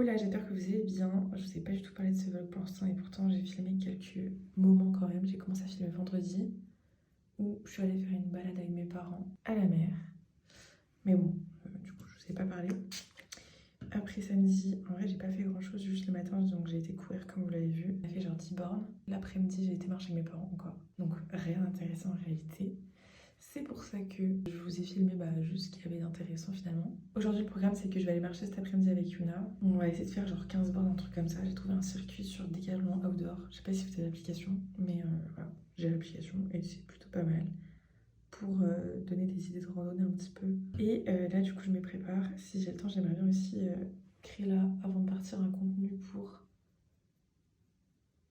là j'espère que vous allez bien. Je vous ai pas du tout parlé de ce vlog pour l'instant et pourtant j'ai filmé quelques moments quand même. J'ai commencé à filmer vendredi où je suis allée faire une balade avec mes parents à la mer. Mais bon, du coup je vous ai pas parlé. Après samedi, en vrai j'ai pas fait grand chose juste le matin donc j'ai été courir comme vous l'avez vu. J'ai fait genre 10 bornes. L'après-midi j'ai été marcher avec mes parents encore. Donc rien d'intéressant en réalité. C'est pour ça que je vous ai filmé juste ce qu'il y avait d'intéressant finalement. Aujourd'hui le programme c'est que je vais aller marcher cet après-midi avec Yuna. On va essayer de faire genre 15 bornes, un truc comme ça. J'ai trouvé un circuit sur Decathlon Outdoor. Je sais pas si vous avez l'application, mais voilà, j'ai l'application et c'est plutôt pas mal pour donner des idées de randonnée un petit peu. Et là du coup je me prépare. Si j'ai le temps j'aimerais bien aussi créer là avant de partir un contenu pour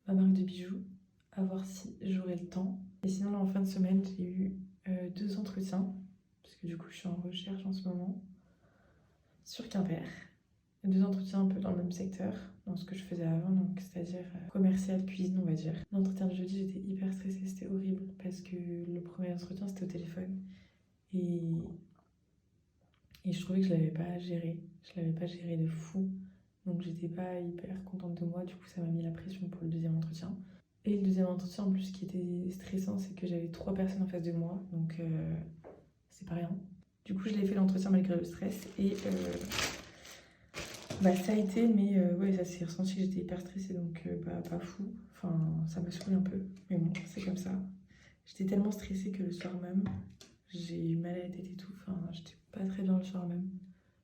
ma marque de bijoux. À voir si j'aurai le temps. Et sinon là en fin de semaine j'ai eu 2 entretiens, parce que du coup je suis en recherche en ce moment, sur Quimper. 2 entretiens un peu dans le même secteur, dans ce que je faisais avant, donc c'est-à-dire commercial, cuisine on va dire. L'entretien de jeudi j'étais hyper stressée, c'était horrible, parce que le premier entretien c'était au téléphone, et, et je trouvais que je l'avais pas géré, de fou, donc j'étais pas hyper contente de moi, du coup ça m'a mis la pression pour le deuxième entretien. Et le deuxième entretien en plus ce qui était stressant c'est que j'avais 3 personnes en face de moi, donc c'est pas rien. Du coup, je l'ai fait l'entretien malgré le stress et ça a été, mais ouais, ça s'est ressenti que j'étais hyper stressée donc pas fou. Enfin, ça m'a saoulé un peu, mais bon, c'est comme ça. J'étais tellement stressée que le soir même, j'ai eu mal à la tête et tout. Enfin, j'étais pas très bien le soir même.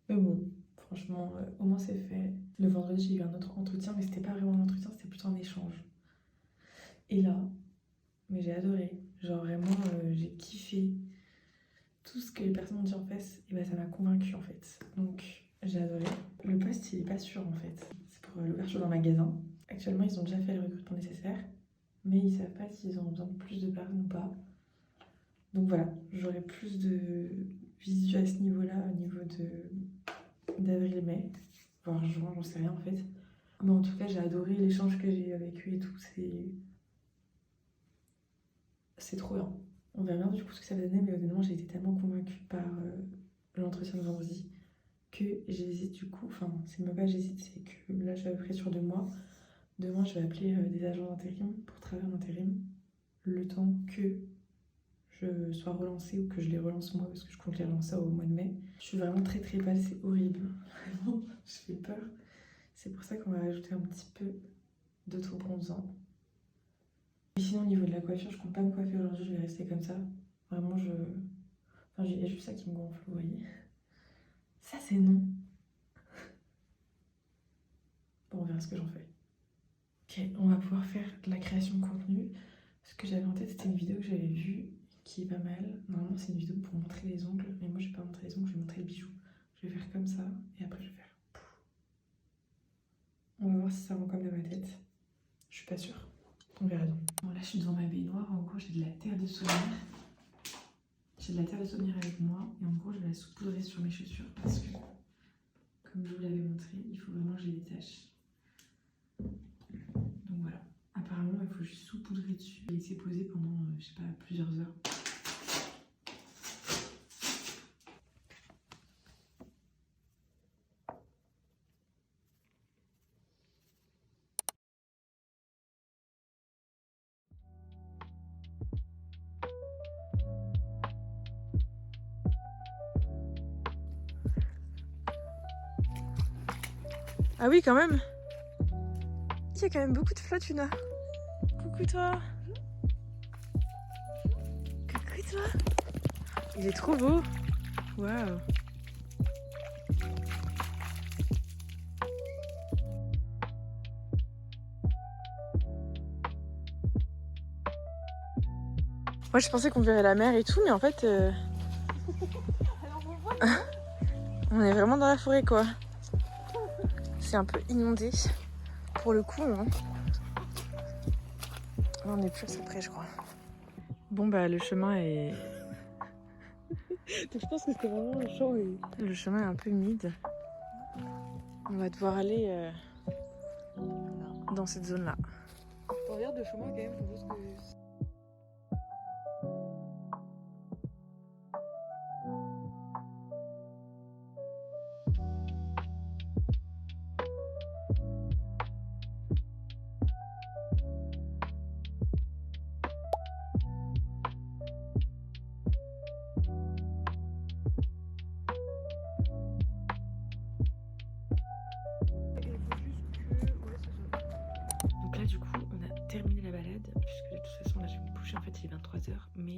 Mais bon, franchement, au moins c'est fait. Le vendredi, j'ai eu un autre entretien, mais c'était pas vraiment un entretien, c'était plutôt un échange. Et là, mais j'ai adoré. Genre vraiment, j'ai kiffé. Tout ce que les personnes ont dit en face, et ça m'a convaincue en fait. Donc j'ai adoré. Le poste il est pas sûr en fait. C'est pour l'ouverture d'un magasin. Actuellement ils ont déjà fait le recrutement nécessaire, mais ils savent pas s'ils ont besoin de plus de personnes ou pas. Donc voilà, j'aurai plus de visu à ce niveau-là, au niveau d'avril-mai, voire juin, j'en sais rien en fait. Mais en tout cas j'ai adoré l'échange que j'ai eu avec eux et tout, c'est trop bien. On verra bien du coup ce que ça va donner, mais honnêtement j'ai été tellement convaincue par l'entretien de vendredi que j'hésite du coup, enfin c'est même pas j'hésite, c'est que là je vais à peu près sur 2 mois. Demain je vais appeler des agents d'intérim pour travailler en intérim, le temps que je sois relancée ou que je les relance moi, parce que je compte les relancer au mois de mai. Je suis vraiment très très pâle, c'est horrible, vraiment, je fais peur. C'est pour ça qu'on va ajouter un petit peu d'auto-bronzant. Et sinon au niveau de la coiffure, je compte pas me coiffer aujourd'hui, je vais rester comme ça. Vraiment Enfin il y a juste ça qui me gonfle, vous voyez. Ça c'est non. Bon on verra ce que j'en fais. Ok, on va pouvoir faire de la création de contenu. Ce que j'avais en tête, c'était une vidéo que j'avais vue qui est pas mal. Normalement, c'est une vidéo pour montrer les ongles, mais moi, je vais pas montrer les ongles, je vais montrer le bijou. Je vais faire comme ça, et après, je vais faire. On va voir si ça rend comme de ma tête. Je suis pas sûre. On verra bien. Bon, là, je suis devant ma baignoire. En gros, j'ai de la terre de souvenir. J'ai de la terre de souvenir avec moi, et en gros, je vais la saupoudrer sur mes chaussures parce que, comme je vous l'avais montré, il faut vraiment que j'ai des taches. Donc voilà. Apparemment, il faut juste saupoudrer dessus et laisser poser pendant, je sais pas, plusieurs heures. Ah oui, quand même. Il y a quand même beaucoup de flotte, Yuna. Coucou toi. Coucou toi. Il est trop beau. Waouh. Moi je pensais qu'on verrait la mer et tout, mais en fait on est vraiment dans la forêt quoi. C'est un peu inondé pour le coup. Hein. Là, on est plus assez près je crois. Bon le chemin est... Je pense que c'était vraiment le champ. Le chemin est un peu humide. On va devoir aller dans cette zone là. Regarde le chemin quand même, je pense que...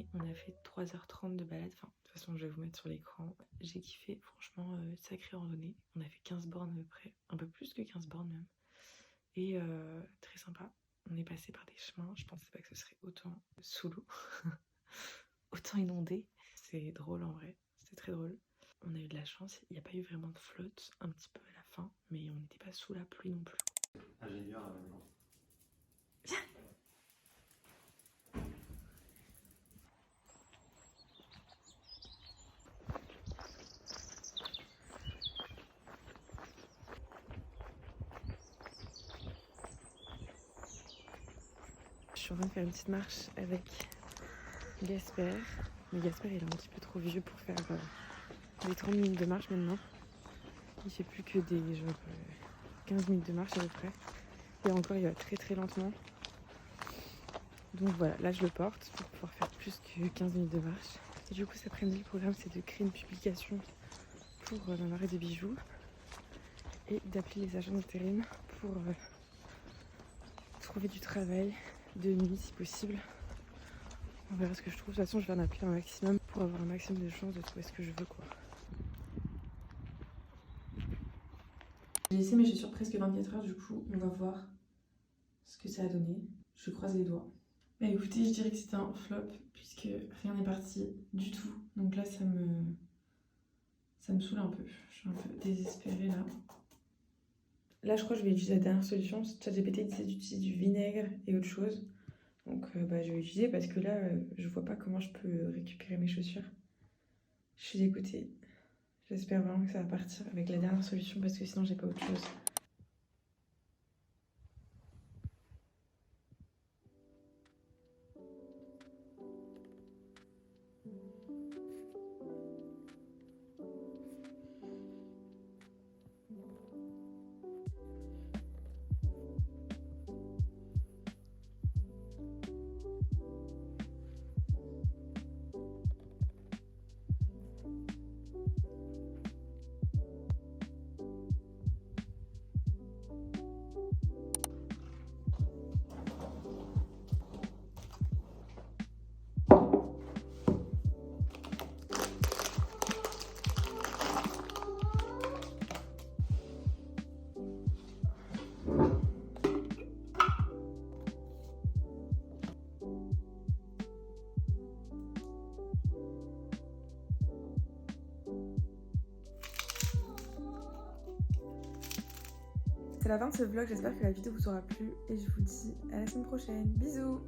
terminé. On a fait 3h30 de balade. Enfin, de toute façon, je vais vous mettre sur l'écran. J'ai kiffé, franchement, sacrée randonnée. On a fait 15 bornes à peu près. Un peu plus que 15 bornes même. Et très sympa. On est passé par des chemins. Je pensais pas que ce serait autant sous l'eau. Autant inondé. C'est drôle en vrai. C'était très drôle. On a eu de la chance. Il n'y a pas eu vraiment de flotte. Un petit peu à la fin. Mais on n'était pas sous la pluie non plus. Ingénieur à maintenant. Je suis en train de faire une petite marche avec Gasper. Mais Gasper il est un petit peu trop vieux pour faire des 30 minutes de marche maintenant. Il fait plus que des genre 15 minutes de marche à peu près. Et encore il va très très lentement. Donc voilà, là je le porte pour pouvoir faire plus que 15 minutes de marche. Et du coup cet après-midi le programme c'est de créer une publication pour ma marque de bijoux. Et d'appeler les agents d'intérim pour trouver du travail de nuit si possible. On verra ce que je trouve. De toute façon, je vais en appeler un maximum pour avoir un maximum de chances de trouver ce que je veux, quoi. J'ai laissé mes chaussures presque 24 heures, du coup, on va voir ce que ça a donné. Je croise les doigts. Bah écoutez, je dirais que c'était un flop, puisque rien n'est parti du tout. Donc là, ça me saoule un peu. Je suis un peu désespérée, là. Là, je crois que je vais utiliser la dernière solution. ChatGPT disait d'utiliser du vinaigre et autre chose. Donc je vais utiliser parce que là, je vois pas comment je peux récupérer mes chaussures. Je suis dégoûtée. J'espère vraiment que ça va partir avec la dernière solution parce que sinon j'ai pas autre chose. C'est la fin de ce vlog, j'espère que la vidéo vous aura plu et je vous dis à la semaine prochaine. Bisous!